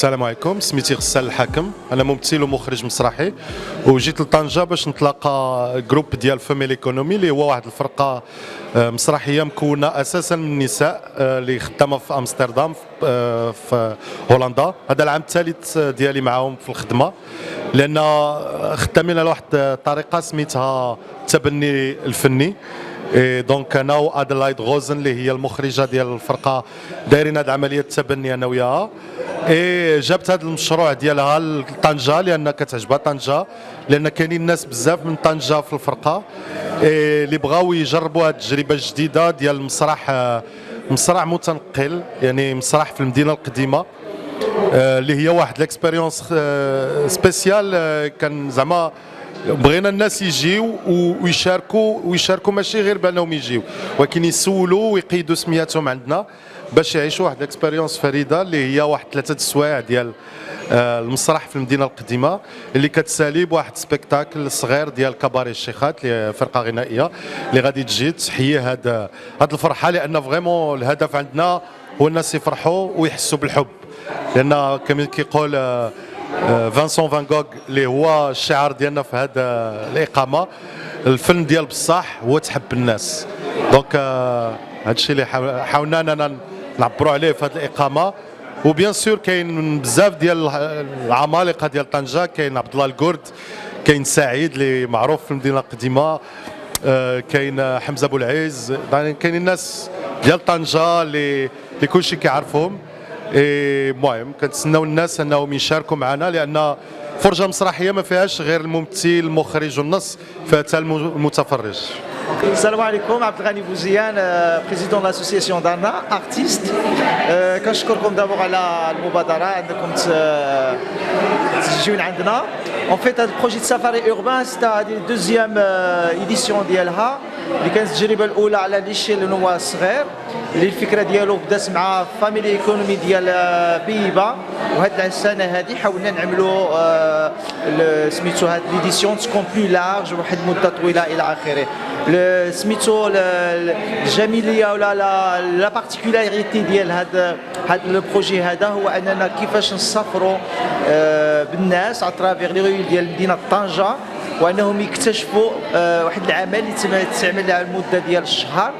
السلام عليكم، سميتي غسان الحاكم، انا ممثل ومخرج مسرحي وجيت لطنجه باش نتلاقى جروب ديال فاميل ايكونومي اللي هو واحد الفرقه مسرحيه مكونه اساسا من النساء اللي خدامه في امستردام في هولندا. هذا العام الثالث ديالي معاهم في الخدمه، لان خدامين على واحد الطريقه سميتها التبني الفني. دونك انا وادلايد غوزن اللي هي المخرجه ديال الفرقه دايرين هذه عمليه التبني انا وياها. جابت هذا المشروع ديالها لطنجه لان كتعجبها طنجه، لان كاينين الناس بزاف من طنجه في الفرقه اللي بغاو يجربوا هذه التجربه الجديده ديال المسرح، مسرح متنقل، يعني مسرح في المدينه القديمه اللي هي واحد الاكسبيريونس سبيسيال. كان زعما بغينا الناس يجيو ويشاركوا ماشي غير بانهم يجيو، ولكن يسولوا ويقيدوا سمياتهم عندنا باش يعيشوا واحد الاكسبيريونس فريده اللي هي واحد 3 السوايع ديال المسرح في المدينه القديمه، اللي كتسالي بواحد سبيكتاكل صغير ديال كباري الشيخات اللي فرقه غنائيه اللي غادي تجي تحيي هاد الفرحه، لان فريمون الهدف عندنا هو الناس يفرحوا ويحسوا بالحب، لان كما كيقول فانسون فان غوغ اللي هو الشعار ديالنا في هذه الاقامه، الفن ديال بصح هو تحب الناس. دونك هذا الشيء اللي حاولنا اننا نعبروا عليه في هذه الاقامه. وبيان سور كاين بزاف ديال العمالقه ديال طنجه، كاين عبد الله الكرد، كاين سعيد اللي معروف في المدينه القديمه، كاين حمزه ابو العز، كاين الناس ديال طنجه اللي كلشي كيعرفهم. المهم كنتسناو الناس انهم يشاركوا معنا، لان فرجه مسرحيه ما فيهاش غير الممثل المخرج والنص، فيها حتى المتفرج. السلام عليكم، عبد الغني بوزيان، بريزيدون لاسوسياسيون دارنا ارتيست. كنشكركم دابور على المبادره انكم تجيو عندنا. اون فيت هذا البروجي سفاري اوربان ستا هذه دوزيام ايديسيون ديالها، اللي كانت التجربه الاولى على ليشيل هو صغير، اللي الفكره ديالو بدات مع فاميلي ايكونومي ديال بيبا، وهاد السنه هذه حاولنا نعملوا سميتو هاد ليديسيون تكون بلو لارج واحد المده طويله الى اخره. سميتو الجميليه ولا لا بارتيكولاريتي ديال هاد البروجي هذا هو اننا كيفاش نسافروا بالناس على ترافيغ لي غيول ديال مدينه طنجه، وانهم يكتشفوا واحد العمل اللي تعمل على المده ديال الشهر،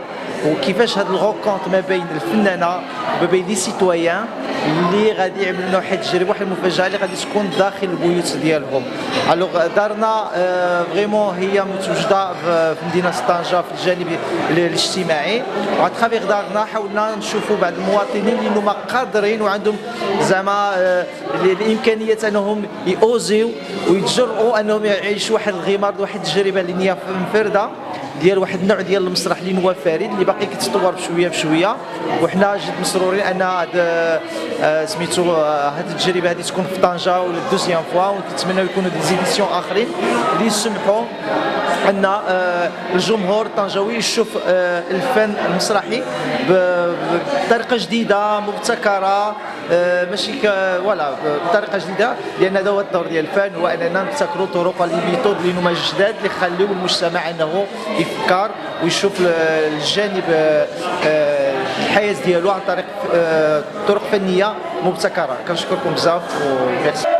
وكيفاش هذا الغوكونت ما بين الفنانه وما بين لي سيتويان اللي غادي يعملوا لنا واحد التجربه، واحد المفاجاه اللي غادي تكون داخل البيوت ديالهم. الوغ دارنا فريمون هي متواجده في مدينه طنجه في الجانب الاجتماعي، وعلى ترافيغ دارنا حاولنا نشوفوا بعض المواطنين اللي هما قادرين وعندهم زعما الامكانيه انهم يوزيو ويتجرؤوا انهم يعيشوا واحد الغمار، واحد التجربه اللي هي منفرده ديال واحد النوع ديال المسرح اللي هو فريد، اللي باقي كيتطور بشويه بشويه. وحنا جد مسرورين ان هاد سميتو هاد التجربه هذه تكون في طنجه ولا دوزيام فوا، ونتمناو يكونوا دي زيديسيون اخرين اللي يسمحوا ان الجمهور الطنجاوي يشوف الفن المسرحي بطريقه جديده مبتكره، ماشي فوالا بطريقه جديده، لان هذا هو الدور ديال الفن، هو اننا نبتكروا طرق والميثود اللي هما جداد اللي يخليو المجتمع انه يفكر ويشوف الجانب الحياه ديالو عن طريق طرق فنيه مبتكره. كنشكركم بزاف وميرسي.